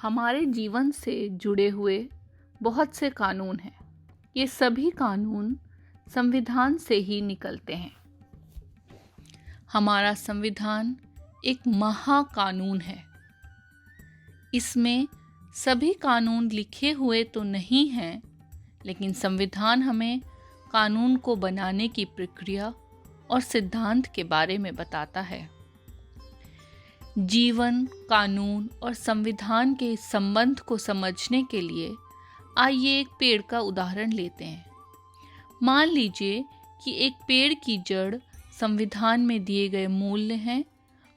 हमारे जीवन से जुड़े हुए बहुत से कानून हैं। ये सभी कानून संविधान से ही निकलते हैं। हमारा संविधान एक महाकानून है। इसमें सभी कानून लिखे हुए तो नहीं हैं, लेकिन संविधान हमें कानून को बनाने की प्रक्रिया और सिद्धांत के बारे में बताता है। जीवन, कानून और संविधान के इस संबंध को समझने के लिए आइए एक पेड़ का उदाहरण लेते हैं। मान लीजिए कि एक पेड़ की जड़ संविधान में दिए गए मूल्य हैं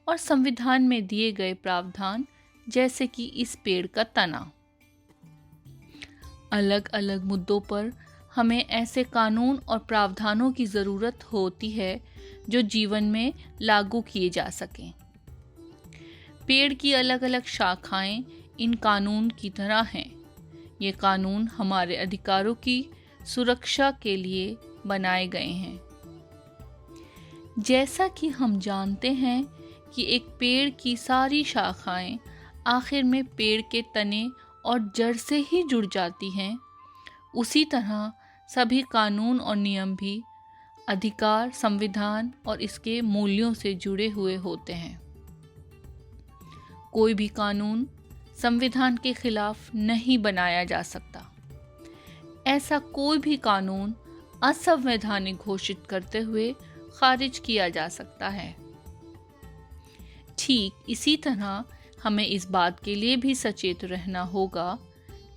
और संविधान में दिए गए प्रावधान, जैसे कि इस पेड़ का तना। अलग अलग मुद्दों पर हमें ऐसे कानून और प्रावधानों की ज़रूरत होती है जो जीवन में लागू किए जा सकें। पेड़ की अलग अलग शाखाएं इन कानून की तरह हैं। ये कानून हमारे अधिकारों की सुरक्षा के लिए बनाए गए हैं। जैसा कि हम जानते हैं कि एक पेड़ की सारी शाखाएं आखिर में पेड़ के तने और जड़ से ही जुड़ जाती हैं, उसी तरह सभी कानून और नियम भी अधिकार, संविधान और इसके मूल्यों से जुड़े हुए होते हैं। कोई भी कानून संविधान के खिलाफ नहीं बनाया जा सकता। ऐसा कोई भी कानून असंवैधानिक घोषित करते हुए खारिज किया जा सकता है। ठीक इसी तरह हमें इस बात के लिए भी सचेत रहना होगा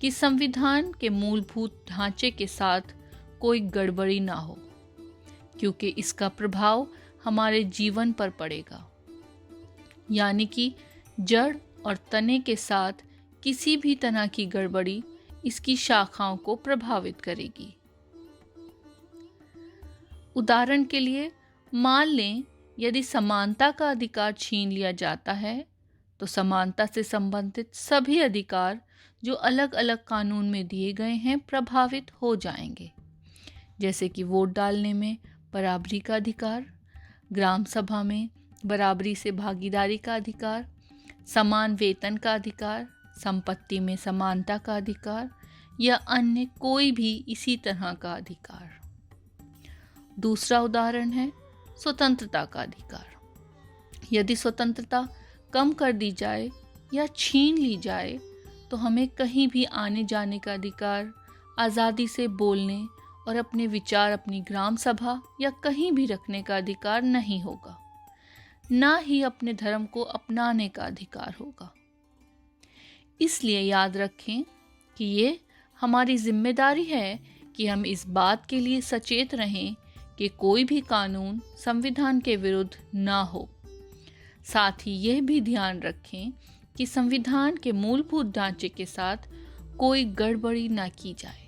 कि संविधान के मूलभूत ढांचे के साथ कोई गड़बड़ी ना हो, क्योंकि इसका प्रभाव हमारे जीवन पर पड़ेगा। यानी कि जड़ और तने के साथ किसी भी तरह की गड़बड़ी इसकी शाखाओं को प्रभावित करेगी। उदाहरण के लिए मान लें यदि समानता का अधिकार छीन लिया जाता है, तो समानता से संबंधित सभी अधिकार जो अलग अलग कानून में दिए गए हैं प्रभावित हो जाएंगे, जैसे कि वोट डालने में बराबरी का अधिकार, ग्राम सभा में बराबरी से भागीदारी का अधिकार, समान वेतन का अधिकार, संपत्ति में समानता का अधिकार या अन्य कोई भी इसी तरह का अधिकार। दूसरा उदाहरण है स्वतंत्रता का अधिकार। यदि स्वतंत्रता कम कर दी जाए या छीन ली जाए, तो हमें कहीं भी आने जाने का अधिकार, आज़ादी से बोलने और अपने विचार अपनी ग्राम सभा या कहीं भी रखने का अधिकार नहीं होगा, ना ही अपने धर्म को अपनाने का अधिकार होगा। इसलिए याद रखें कि ये हमारी जिम्मेदारी है कि हम इस बात के लिए सचेत रहें कि कोई भी कानून संविधान के विरुद्ध ना हो। साथ ही यह भी ध्यान रखें कि संविधान के मूलभूत ढांचे के साथ कोई गड़बड़ी ना की जाए।